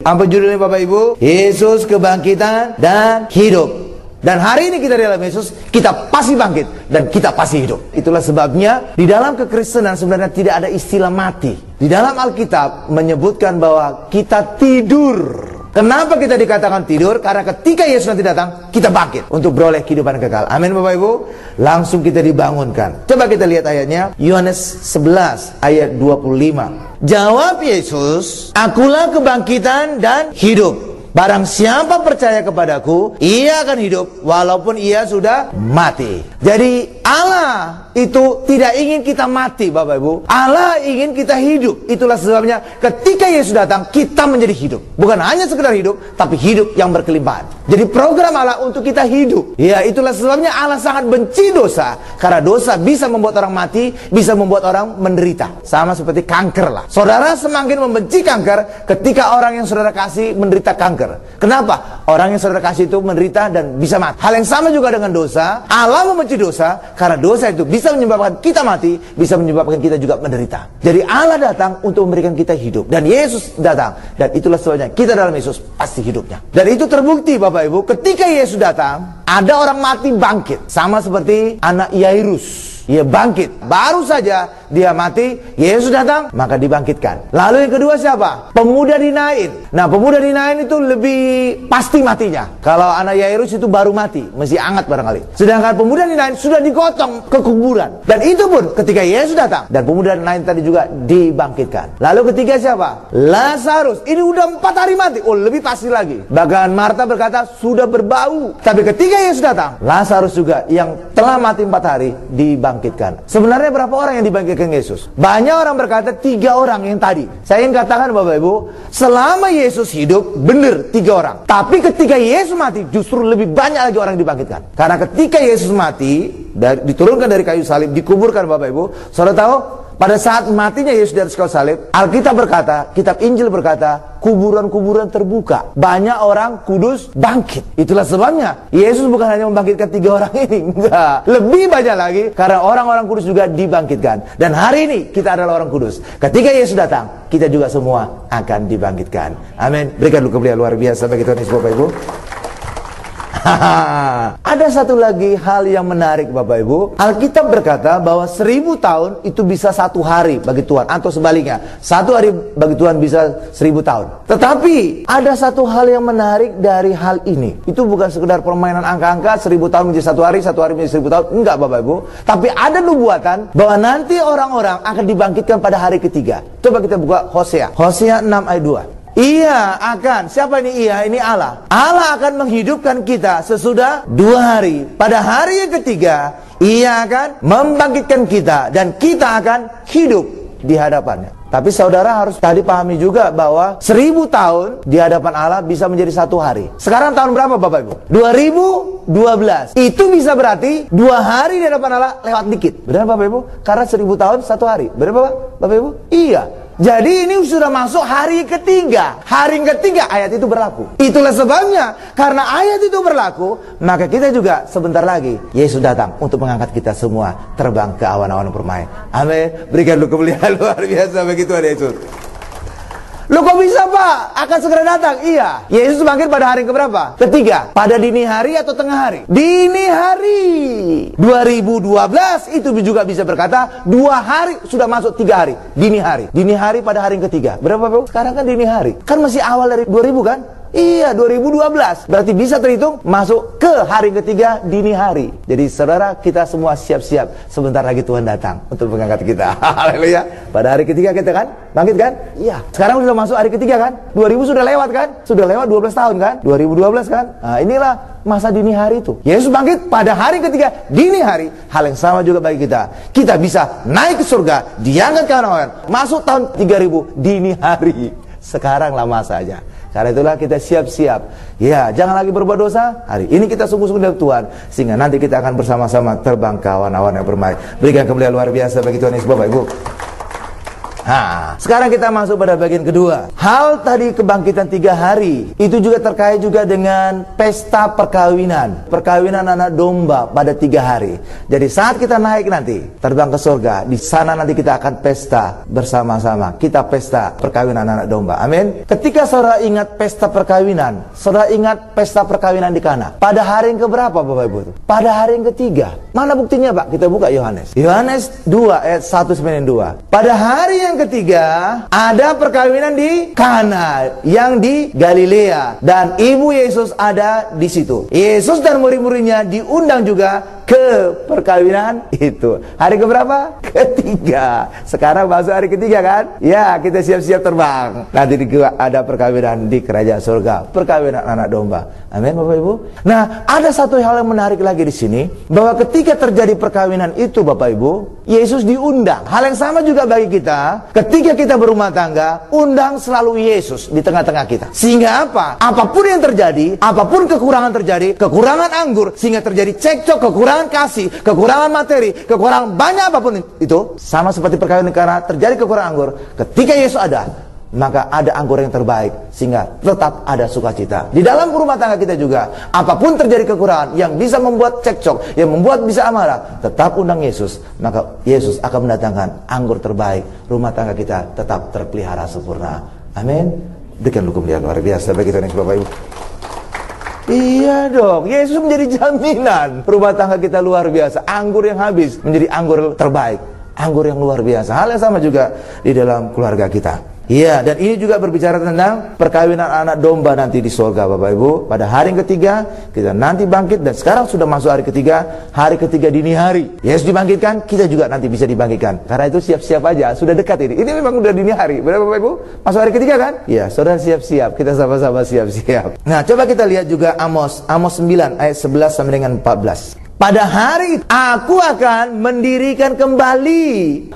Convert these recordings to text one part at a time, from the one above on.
Apa judulnya Bapak Ibu? Yesus kebangkitan dan hidup. Dan hari ini kita di dalam Yesus, kita pasti bangkit dan kita pasti hidup. Itulah sebabnya di dalam kekristenan sebenarnya tidak ada istilah mati. Di dalam Alkitab menyebutkan bahwa kita tidur. Kenapa kita dikatakan tidur? Karena ketika Yesus nanti datang, kita bangkit untuk beroleh kehidupan kekal. Amin Bapak Ibu. Langsung kita dibangunkan. Coba kita lihat ayatnya. Yohanes 11 ayat 25. Jawab Yesus, akulah kebangkitan dan hidup. Barang siapa percaya kepadaku, ia akan hidup walaupun ia sudah mati. Jadi Allah itu tidak ingin kita mati Bapak Ibu. Allah ingin kita hidup. Itulah sebabnya ketika Yesus datang, kita menjadi hidup. Bukan hanya sekedar hidup, tapi hidup yang berkelimpahan. Jadi program Allah untuk kita hidup. Ya, itulah sebabnya Allah sangat benci dosa. Karena dosa bisa membuat orang mati, bisa membuat orang menderita. Sama seperti kanker lah. Saudara semakin membenci kanker ketika orang yang saudara kasih menderita kanker. Kenapa? Orang yang saudara kasih itu menderita dan bisa mati. Hal yang sama juga dengan dosa. Allah membenci dosa karena dosa itu bisa menyebabkan kita mati, bisa menyebabkan kita juga menderita. Jadi Allah datang untuk memberikan kita hidup. Dan Yesus datang. Dan itulah sebabnya kita dalam Yesus pasti hidupnya. Dan itu terbukti Bapak Ibu. Ketika Yesus datang, ada orang mati bangkit. Sama seperti anak Yairus. Ia bangkit. Baru saja dia mati, Yesus datang, maka dibangkitkan. Lalu yang kedua siapa? Pemuda di Nain. Nah, pemuda di Nain itu lebih pasti matinya. Kalau anak Yairus itu baru mati, masih hangat barangkali. Sedangkan pemuda di Nain sudah digotong ke kuburan. Dan itu pun ketika Yesus datang. Dan pemuda di Nain tadi juga dibangkitkan. Lalu ketiga siapa? Lazarus. Ini udah 4 hari mati. Oh, lebih pasti lagi. Bahkan Marta berkata sudah berbau. Tapi ketika Yesus datang, Lazarus juga yang telah mati 4 hari dibangkitkan. Sebenarnya berapa orang yang dibangkitkan Yesus? Banyak orang berkata 3 orang yang tadi. Saya ingin katakan Bapak Ibu, selama Yesus hidup benar 3 orang. Tapi ketika Yesus mati justru lebih banyak lagi orang yang dibangkitkan. Karena ketika Yesus mati, diturunkan dari kayu salib, dikuburkan Bapak Ibu. Saudara tahu? Pada saat matinya Yesus dari kayu salib, Alkitab berkata, kitab Injil berkata, kuburan-kuburan terbuka. Banyak orang kudus bangkit. Itulah sebabnya Yesus bukan hanya membangkitkan 3 orang ini. Enggak. Lebih banyak lagi karena orang-orang kudus juga dibangkitkan. Dan hari ini kita adalah orang kudus. Ketika Yesus datang, kita juga semua akan dibangkitkan. Amin. Berikan dulu kemuliaan luar biasa bagi Tuhan Yesus Bapak Ibu. Ada satu lagi hal yang menarik Bapak Ibu. Alkitab berkata bahwa 1000 tahun itu bisa 1 hari bagi Tuhan. Atau sebaliknya, 1 hari bagi Tuhan bisa 1000 tahun. Tetapi ada satu hal yang menarik dari hal ini. Itu bukan sekedar permainan angka-angka 1000 tahun menjadi 1 hari menjadi 1000 tahun. Enggak Bapak Ibu. Tapi ada nubuatan bahwa nanti orang-orang akan dibangkitkan pada hari ketiga. Coba kita buka Hosea. Hosea 6 ayat 2. Ia akan, siapa ini ia? Ini Allah. Allah akan menghidupkan kita sesudah 2 hari. Pada hari yang ketiga, ia akan membangkitkan kita. Dan kita akan hidup di hadapannya. Tapi saudara harus tadi pahami juga bahwa 1000 tahun di hadapan Allah bisa menjadi 1 hari. Sekarang tahun berapa Bapak Ibu? 2012. Itu bisa berarti 2 hari di hadapan Allah lewat dikit. Benar Bapak Ibu? Karena 1000 tahun 1 hari. Benar Bapak Ibu? Iya. Jadi ini sudah masuk hari ketiga. Hari ketiga ayat itu berlaku. Itulah sebabnya, karena ayat itu berlaku, maka kita juga sebentar lagi Yesus datang untuk mengangkat kita semua terbang ke awan-awan permai. Amin. Berikan dulu kemuliaan luar biasa bagi Tuhan Yesus. Loh kok bisa Pak? Akan segera datang? Iya. Yesus bangkit pada hari keberapa? Ketiga. Pada dini hari atau tengah hari? Dini hari. 2012 itu juga bisa berkata 2 hari sudah masuk 3 hari. Dini hari. Dini hari pada hari ketiga. Berapa Pak? Sekarang kan dini hari. Kan masih awal dari 2000 kan? Iya, 2012. Berarti bisa terhitung masuk ke hari ketiga dini hari. Jadi saudara, kita semua siap-siap. Sebentar lagi Tuhan datang untuk mengangkat kita. Haleluya. Pada hari ketiga kita kan bangkit kan? Iya. Sekarang sudah masuk hari ketiga kan? 2000 sudah lewat kan? Sudah lewat 12 tahun kan? 2012 kan? Nah, inilah masa dini hari itu. Yesus bangkit pada hari ketiga dini hari. Hal yang sama juga bagi kita. Kita bisa naik ke surga, diangkat ke awan-awan. Masuk tahun 3000 dini hari. Sekaranglah masanya. Karena itulah kita siap-siap. Ya, jangan lagi berbuat dosa. Hari ini kita sungguh-sungguh dalam Tuhan, sehingga nanti kita akan bersama-sama terbang ke awan-awan yang permai. Berikan kemuliaan luar biasa bagi Tuhan Yesus Bapak Ibu. Sekarang kita masuk pada bagian kedua. Hal tadi kebangkitan 3 hari itu juga terkait juga dengan pesta perkawinan. Perkawinan anak domba pada 3 hari. Jadi saat kita naik nanti terbang ke surga, di sana nanti kita akan pesta bersama-sama. Kita pesta perkawinan anak domba. Amin. Ketika saudara ingat pesta perkawinan, saudara ingat pesta perkawinan di Kana. Pada hari yang keberapa Bapak Ibu? Pada hari yang ketiga. Mana buktinya Pak? Kita buka Yohanes 2 ayat 1-2. Pada hari yang ketiga ada perkawinan di Kana yang di Galilea, dan ibu Yesus ada di situ. Yesus dan murid-muridnya diundang juga ke perkawinan itu. Hari keberapa? Ketiga. Sekarang masuk hari ketiga kan? Ya, kita siap-siap terbang. Nanti ada perkawinan di kerajaan surga, perkawinan anak domba. Amin Bapak Ibu. Nah, ada satu hal yang menarik lagi di sini, bahwa ketika terjadi perkawinan itu Bapak Ibu, Yesus diundang. Hal yang sama juga bagi kita. Ketika kita berumah tangga, undang selalu Yesus di tengah-tengah kita. Sehingga apa? Apapun yang terjadi, apapun kekurangan terjadi, kekurangan anggur, sehingga terjadi cekcok, kekurangan kasih, kekurangan materi, kekurangan banyak apapun itu, sama seperti perkawinan karena terjadi kekurangan anggur. Ketika Yesus ada, maka ada anggur yang terbaik, sehingga tetap ada sukacita. Di dalam rumah tangga kita juga, apapun terjadi kekurangan yang bisa membuat cekcok, yang membuat bisa amarah, tetap undang Yesus, maka Yesus akan mendatangkan anggur terbaik. Rumah tangga kita tetap terpelihara sempurna. Amin. Berikan hukum dia luar biasa bagi kita Bapak Ibu. Iya dong, Yesus menjadi jaminan rumah tangga kita luar biasa. Anggur yang habis menjadi anggur terbaik, anggur yang luar biasa. Hal yang sama juga di dalam keluarga kita. Iya, dan ini juga berbicara tentang perkawinan anak domba nanti di surga Bapak Ibu. Pada hari yang ketiga kita nanti bangkit, dan sekarang sudah masuk hari ketiga dini hari. Yesus dibangkitkan, kita juga nanti bisa dibangkitkan. Karena itu siap-siap aja, sudah dekat ini. Ini memang udah dini hari, benar Bapak Ibu? Masuk hari ketiga kan? Iya, saudara siap-siap, kita sama-sama siap-siap. Nah, coba kita lihat juga Amos 9 ayat 11 sampai dengan 14. Pada hari itu aku akan mendirikan kembali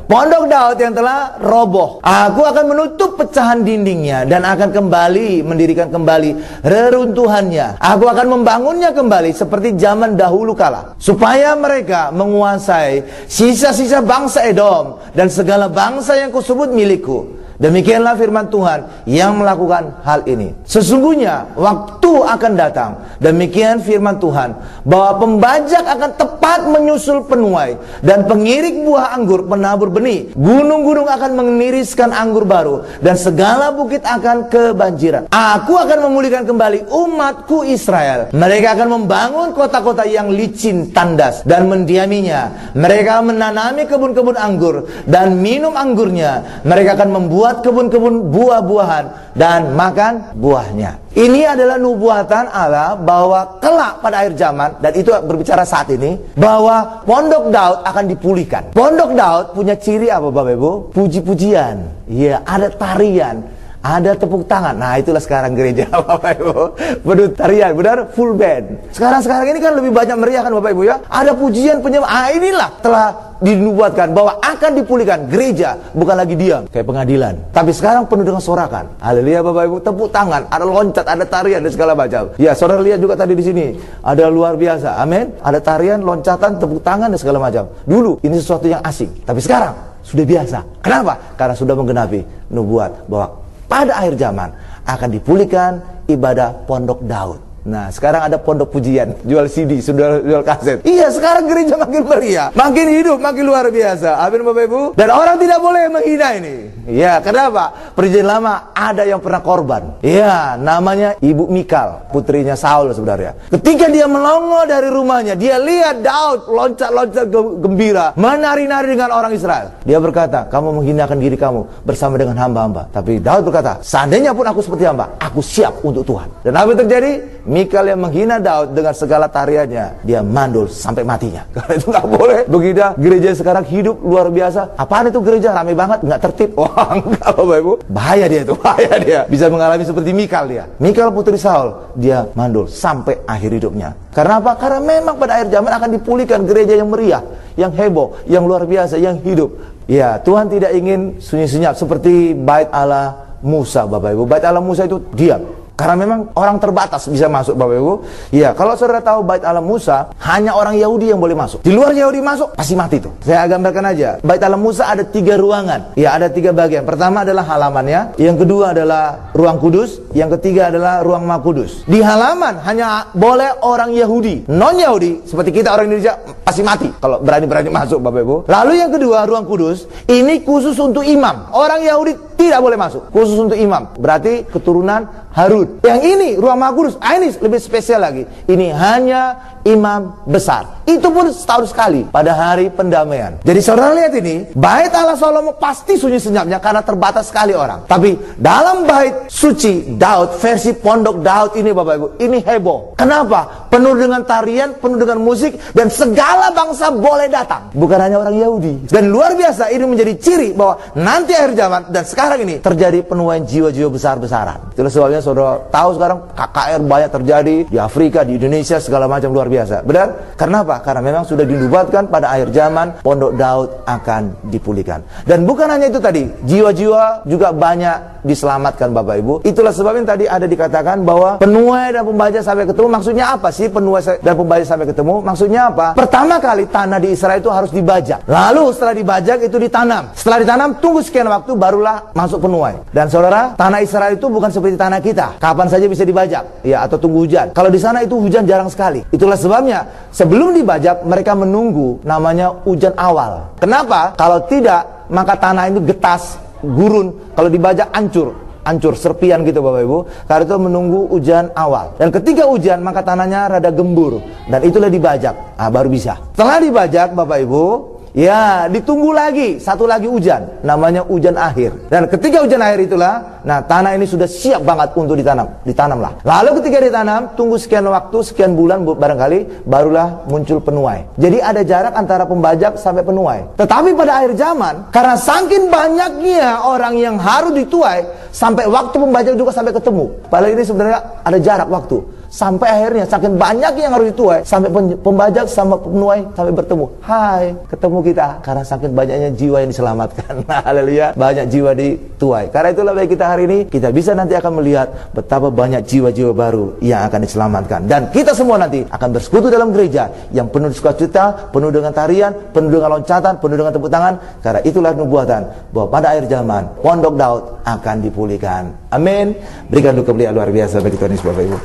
pondok Daud yang telah roboh. Aku akan menutup pecahan dindingnya dan akan kembali mendirikan kembali reruntuhannya. Aku akan membangunnya kembali seperti zaman dahulu kala, supaya mereka menguasai sisa-sisa bangsa Edom dan segala bangsa yang kusebut milikku. Demikianlah firman Tuhan yang melakukan hal ini. Sesungguhnya waktu akan datang, demikian firman Tuhan, bahwa pembajak akan tepat menyusul penuai, dan pengirik buah anggur penabur benih. Gunung-gunung akan mengiriskan anggur baru, dan segala bukit akan kebanjiran. Aku akan memulihkan kembali umatku Israel. Mereka akan membangun kota-kota yang licin tandas dan mendiaminya. Mereka menanami kebun-kebun anggur dan minum anggurnya. Mereka akan membuat kebun-kebun buah-buahan dan makan buahnya. Ini adalah nubuatan Allah bahwa kelak pada akhir zaman, dan itu berbicara saat ini, bahwa pondok Daud akan dipulihkan. Pondok Daud punya ciri apa Bapak Ibu? Puji-pujian. Iya, ada tarian, ada tepuk tangan. Nah, itulah sekarang gereja Bapak Ibu. Penuh tarian, benar? Full band. Sekarang ini kan lebih banyak meriah kan Bapak Ibu ya? Ada pujian, penyembah. Inilah telah dinubuatkan bahwa akan dipulihkan. Gereja bukan lagi diam kayak pengadilan, tapi sekarang penuh dengan sorakan. Haleluya Bapak Ibu, tepuk tangan, ada loncat, ada tarian dan segala macam. Ya, saudara lihat juga tadi di sini ada luar biasa. Amin. Ada tarian, loncatan, tepuk tangan dan segala macam. Dulu ini sesuatu yang asing, tapi sekarang sudah biasa. Kenapa? Karena sudah menggenapi nubuat bahwa pada akhir zaman akan dipulihkan ibadah pondok Daud. Nah, sekarang ada pondok pujian, jual CD, sudah jual kaset. Iya, sekarang gereja makin meriah, makin hidup, makin luar biasa. Amin Bapak Ibu. Dan orang tidak boleh menghina ini. Iya, kenapa? Perjanjian lama ada yang pernah korban. Iya, namanya Ibu Mikal, putrinya Saul sebenarnya. Ketika dia melongo dari rumahnya, dia lihat Daud loncat-loncat gembira, menari-nari dengan orang Israel. Dia berkata, kamu menghinakan diri kamu bersama dengan hamba-hamba. Tapi Daud berkata, seandainya pun aku seperti hamba, aku siap untuk Tuhan. Dan apa yang terjadi? Mikal yang menghina Daud dengan segala tariannya, dia mandul sampai matinya. Karena itu nggak boleh. Begitu gereja sekarang hidup luar biasa. Apaan itu gereja ramai banget, nggak tertib? Wah, enggak Bapak Ibu. Bahaya dia itu, bahaya dia. Bisa mengalami seperti Mikal dia. Mikal putri Saul, dia mandul sampai akhir hidupnya. Karena apa? Karena memang pada akhir zaman akan dipulihkan gereja yang meriah, yang heboh, yang luar biasa, yang hidup. Ya, Tuhan tidak ingin sunyi senyap seperti bait Allah Musa Bapak Ibu. Bait Allah Musa itu diam. Karena memang orang terbatas bisa masuk, Bapak Ibu. Ya, kalau saudara tahu Bait Allah Musa, hanya orang Yahudi yang boleh masuk. Di luar Yahudi masuk, pasti mati tuh. Saya gambarkan aja. Bait Allah Musa ada 3 ruangan. Ya, ada 3 bagian. Pertama adalah halamannya, yang kedua adalah ruang kudus, yang ketiga adalah ruang Maha Kudus. Di halaman hanya boleh orang Yahudi. Non-Yahudi, seperti kita orang Indonesia, pasti mati kalau berani-berani masuk, Bapak Ibu. Lalu yang kedua, ruang kudus, ini khusus untuk imam. Orang Yahudi tidak boleh masuk, khusus untuk imam. Berarti keturunan Harun. Yang ini ruang Maha Kudus, ini lebih spesial lagi. Ini hanya imam besar. Itu pun setahun sekali pada hari pendamaian. Jadi saudara lihat ini, Bait Allah Salomo pasti sunyi senyapnya karena terbatas sekali orang. Tapi dalam bait suci Daud, versi pondok Daud ini, Bapak Ibu, ini heboh. Kenapa? Penuh dengan tarian, penuh dengan musik, dan segala bangsa boleh datang. Bukan hanya orang Yahudi. Dan luar biasa, ini menjadi ciri bahwa nanti akhir zaman dan sekarang ini terjadi penuaian jiwa-jiwa besar-besaran. Itulah sebabnya saudara tahu sekarang KKR banyak terjadi di Afrika, di Indonesia, segala macam luar biasa. Benar? Karena apa? Karena memang sudah dinubuatkan pada akhir zaman pondok Daud akan dipulihkan. Dan bukan hanya itu tadi, jiwa-jiwa juga banyak diselamatkan, Bapak Ibu. Itulah sebabnya tadi ada dikatakan bahwa penuai dan pembajak sampai ketemu. Maksudnya apa sih penuai dan pembajak sampai ketemu? Maksudnya apa? Pertama kali tanah di Israel itu harus dibajak. Lalu setelah dibajak itu ditanam. Setelah ditanam tunggu sekian waktu barulah masuk penuai. Dan saudara, tanah Israel itu bukan seperti tanah kita. Kapan saja bisa dibajak, ya, atau tunggu hujan. Kalau di sana itu hujan jarang sekali. Itulah sebabnya sebelum dibajak mereka menunggu namanya hujan awal. Kenapa? Kalau tidak maka tanah itu getas, gurun. Kalau dibajak hancur serpian gitu, Bapak Ibu. Karena itu menunggu hujan awal. Dan ketika hujan maka tanahnya rada gembur. Dan itulah dibajak. Baru bisa. Setelah dibajak, Bapak Ibu, ya, ditunggu lagi, satu lagi hujan, namanya hujan akhir. Dan ketika hujan akhir itulah, nah, tanah ini sudah siap banget untuk ditanamlah. Lalu ketika ditanam, tunggu sekian waktu, sekian bulan barangkali, barulah muncul penuai. Jadi ada jarak antara pembajak sampai penuai. Tetapi pada akhir zaman, karena saking banyaknya orang yang harus dituai, sampai waktu pembajak juga sampai ketemu. Padahal ini sebenarnya ada jarak waktu. Sampai akhirnya saking banyak yang harus dituai, sampai pembajak sama penuai sampai bertemu. Hai, ketemu kita karena saking banyaknya jiwa yang diselamatkan. Haleluya, banyak jiwa dituai. Karena itulah bagi kita hari ini, kita bisa nanti akan melihat betapa banyak jiwa-jiwa baru yang akan diselamatkan. Dan kita semua nanti akan bersekutu dalam gereja yang penuh sukacita, penuh dengan tarian, penuh dengan loncatan, penuh dengan tepuk tangan. Karena itulah nubuatan bahwa pada akhir zaman pondok Daud akan dipulihkan. Amin. Berikan duka beliau luar biasa bagi Tuhan Yesus, Bapak Ibu.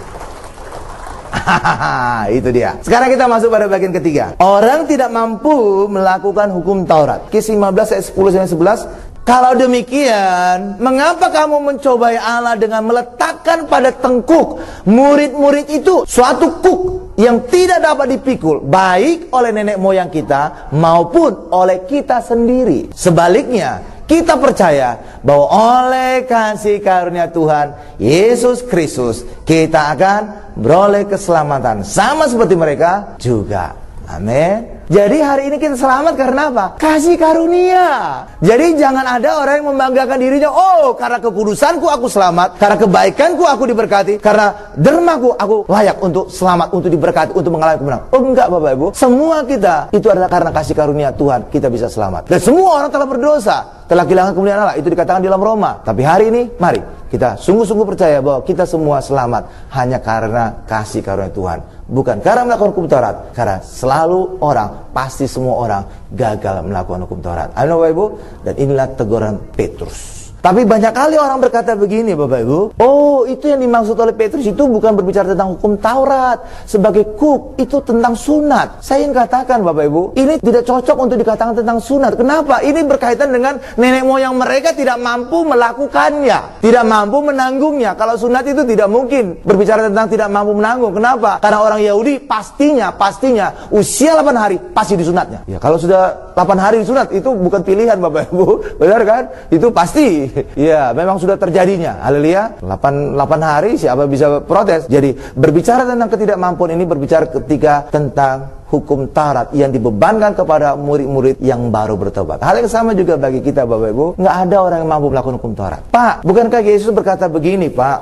Itu dia. Sekarang kita masuk pada bagian ketiga. Orang tidak mampu melakukan hukum Taurat. Kisah 15 ayat 10 sampai 11. Kalau demikian, mengapa kamu mencobai Allah dengan meletakkan pada tengkuk murid-murid itu suatu kuk yang tidak dapat dipikul, baik oleh nenek moyang kita maupun oleh kita sendiri. Sebaliknya, kita percaya bahwa oleh kasih karunia Tuhan Yesus Kristus kita akan beroleh keselamatan sama seperti mereka juga. Amin. Jadi hari ini kita selamat karena apa? Kasih karunia. Jadi jangan ada orang yang membanggakan dirinya, oh karena kekudusanku aku selamat, karena kebaikanku aku diberkati, karena dermaku aku layak untuk selamat, untuk diberkati, untuk mengalami kemenangan. Oh enggak, Bapak Ibu. Semua kita itu adalah karena kasih karunia Tuhan kita bisa selamat. Dan semua orang telah berdosa, telah kehilangan kemuliaan Allah. Itu dikatakan di dalam Roma. Tapi hari ini mari kita sungguh-sungguh percaya bahwa kita semua selamat hanya karena kasih karunia Tuhan. Bukan karena melakukan hukum Taurat. Karena selalu orang, pasti semua orang gagal melakukan hukum Taurat. Amin, Bapak Ibu. Dan inilah teguran Petrus. Tapi banyak kali orang berkata begini, Bapak Ibu. Oh, itu yang dimaksud oleh Petrus itu bukan berbicara tentang hukum Taurat sebagai kuk, itu tentang sunat. Saya ingin katakan, Bapak Ibu, ini tidak cocok untuk dikatakan tentang sunat. Kenapa? Ini berkaitan dengan nenek moyang mereka tidak mampu melakukannya, tidak mampu menanggungnya. Kalau sunat itu tidak mungkin berbicara tentang tidak mampu menanggung. Kenapa? Karena orang Yahudi pastinya usia 8 hari pasti disunatnya. Ya, kalau sudah 8 hari disunat itu bukan pilihan, Bapak Ibu. Benar kan? Itu pasti. Ya, memang sudah terjadinya. Haleluya. 8 hari siapa bisa protes? Jadi berbicara tentang ketidakmampuan ini berbicara ketika tentang hukum Taurat yang dibebankan kepada murid-murid yang baru bertobat. Hal yang sama juga bagi kita, Bapak Ibu. Nggak ada orang yang mampu melakukan hukum Taurat. Pak, bukankah Yesus berkata begini, Pak?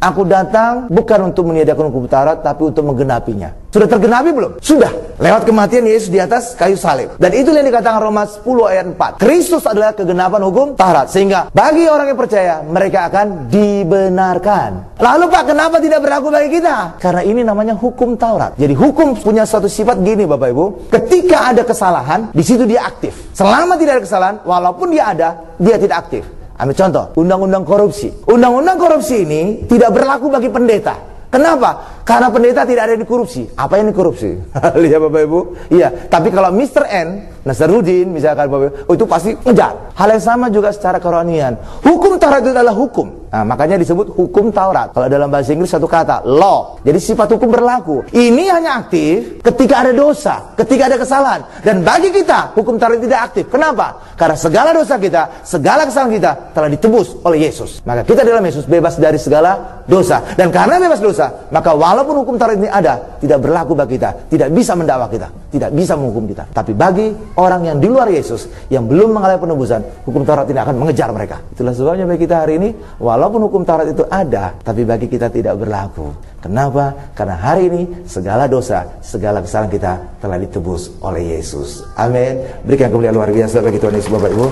Aku datang bukan untuk menyediakan hukum Taurat, tapi untuk menggenapinya. Sudah tergenapi belum? Sudah. Lewat kematian Yesus di atas kayu salib. Dan itu yang dikatakan Roma 10 ayat 4. Kristus adalah kegenapan hukum Taurat. Sehingga bagi orang yang percaya, mereka akan dibenarkan. Lalu Pak, kenapa tidak berlaku bagi kita? Karena ini namanya hukum Taurat. Jadi hukum punya suatu sifat gini Bapak Ibu. Ketika ada kesalahan, di situ dia aktif. Selama tidak ada kesalahan, walaupun dia ada, dia tidak aktif. Ambil contoh, undang-undang korupsi. Undang-undang korupsi ini tidak berlaku bagi pendeta. Kenapa? Karena pendeta tidak ada di korupsi. Apa yang dikorupsi? Lihat Bapak Ibu. Iya, tapi kalau Mr. N, Nasarudin misalkan Bapak Ibu, itu pasti ngejar. Hal yang sama juga secara kerohanian. Hukum Taurat itu adalah hukum. Nah, makanya disebut hukum Taurat. Kalau dalam bahasa Inggris satu kata, law. Jadi sifat hukum berlaku. Ini hanya aktif ketika ada dosa, ketika ada kesalahan. Dan bagi kita, hukum Taurat tidak aktif. Kenapa? Karena segala dosa kita, segala kesalahan kita telah ditebus oleh Yesus. Maka kita dalam Yesus bebas dari segala dosa. Dan karena bebas dosa, maka walaupun hukum Taurat ini ada, tidak berlaku bagi kita, tidak bisa mendakwa kita, tidak bisa menghukum kita. Tapi bagi orang yang di luar Yesus, yang belum mengalami penebusan, hukum Taurat ini akan mengejar mereka. Itulah sebabnya bagi kita hari ini, walaupun hukum Taurat itu ada, tapi bagi kita tidak berlaku. Kenapa? Karena hari ini segala dosa, segala kesalahan kita telah ditebus oleh Yesus. Amin. Berikan kemuliaan luar biasa bagi Tuhan Yesus Bapak Ibu.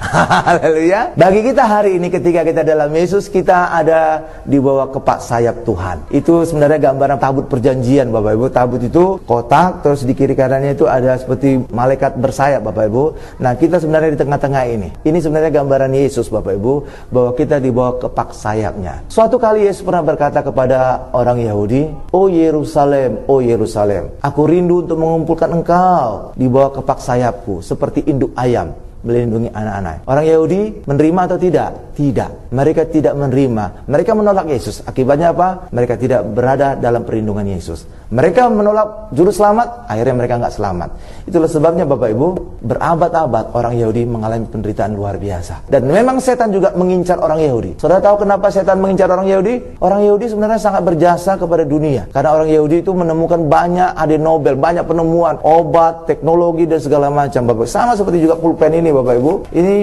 Haleluya. Bagi kita hari ini ketika kita dalam Yesus, kita ada di bawah kepak sayap Tuhan. Itu sebenarnya gambaran tabut perjanjian Bapak Ibu. Tabut itu kotak, terus di kiri kanannya itu ada seperti malaikat bersayap Bapak Ibu. Nah, kita sebenarnya di tengah-tengah ini. Ini sebenarnya gambaran Yesus Bapak Ibu, bahwa kita di bawah kepak sayapnya. Suatu kali Yesus pernah berkata kepada orang Yahudi, "Oh Yerusalem, oh Yerusalem, aku rindu untuk mengumpulkan engkau di bawah kepak sayapku seperti induk ayam melindungi anak-anak." Orang Yahudi menerima atau tidak? Tidak. Mereka tidak menerima. Mereka menolak Yesus. Akibatnya apa? Mereka tidak berada dalam perlindungan Yesus. Mereka menolak juru selamat, akhirnya mereka nggak selamat. Itulah sebabnya Bapak Ibu, berabad-abad orang Yahudi mengalami penderitaan luar biasa. Dan memang setan juga mengincar orang Yahudi. Saudara tahu kenapa setan mengincar orang Yahudi? Orang Yahudi sebenarnya sangat berjasa kepada dunia. Karena orang Yahudi itu menemukan banyak hadiah Nobel, banyak penemuan, obat, teknologi dan segala macam Bapak. Sama seperti juga pulpen ini Bapak Ibu. Ini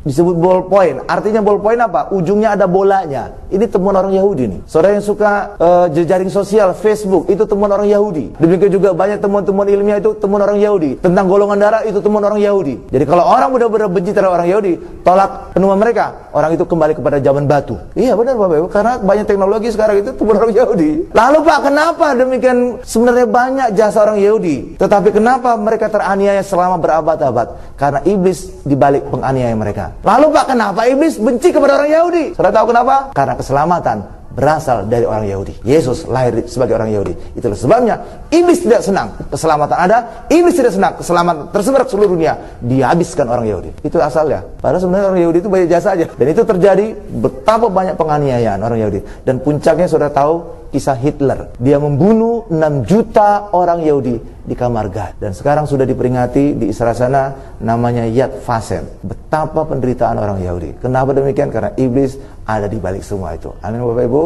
disebut ballpoint. Artinya ballpoint apa? Ujungnya ada bolanya. Ini temuan orang Yahudi nih. Saudara yang suka jejaring sosial, Facebook, itu temuan orang Yahudi. Demikian juga banyak temuan-temuan ilmiah itu temuan orang Yahudi. Tentang golongan darah itu temuan orang Yahudi. Jadi kalau orang benar-benar benci terhadap orang Yahudi, tolak penemuan mereka, orang itu kembali kepada zaman batu. Iya benar Bapak Ibu, karena banyak teknologi sekarang itu temuan orang Yahudi. Lalu Pak, kenapa demikian sebenarnya banyak jasa orang Yahudi? Tetapi kenapa mereka teraniaya selama berabad-abad? Karena iblis dibalik penganiayaan mereka. Lalu Pak, kenapa iblis benci kepada orang Yahudi? Saudara tahu kenapa? Karena keselamatan berasal dari orang Yahudi. Yesus lahir sebagai orang Yahudi. Itulah sebabnya iblis tidak senang keselamatan ada, iblis tidak senang keselamatan tersebar ke seluruh dunia, dihabiskan orang Yahudi. Itu asalnya. Padahal sebenarnya orang Yahudi itu banyak jasa aja. Dan itu terjadi betapa banyak penganiayaan orang Yahudi. Dan puncaknya saudara tahu kisah Hitler. Dia membunuh 6 juta orang Yahudi di kamar gas. Dan sekarang sudah diperingati di Israel sana namanya Yad Vashem. Betapa penderitaan orang Yahudi. Kenapa demikian? Karena iblis ada di balik semua itu. Amin Bapak Ibu.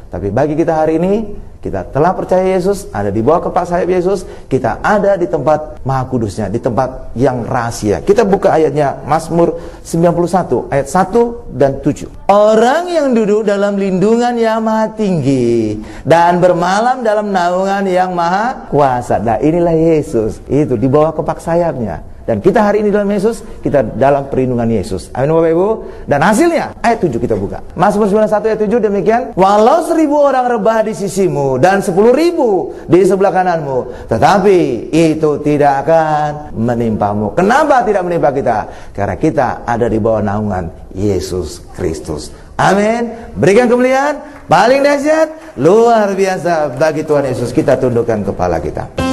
Tapi bagi kita hari ini, kita telah percaya Yesus, ada di bawah kepak sayap Yesus, kita ada di tempat Maha Kudusnya, di tempat yang rahasia. Kita buka ayatnya, Mazmur 91 ayat 1 dan 7. Orang yang duduk dalam lindungan yang maha tinggi dan bermalam dalam naungan yang maha kuasa. Nah, inilah Yesus. Itu di bawah kepak sayapnya. Dan kita hari ini dalam Yesus, kita dalam perlindungan Yesus. Amin Bapak Ibu. Dan hasilnya, ayat 7 kita buka. Mazmur 91 ayat 7 demikian. Walau 1000 orang rebah di sisimu dan 10.000 di sebelah kananmu, tetapi itu tidak akan menimpamu. Kenapa tidak menimpa kita? Karena kita ada di bawah naungan Yesus Kristus. Amin. Berikan kemuliaan paling dahsyat, luar biasa bagi Tuhan Yesus. Kita tundukkan kepala kita.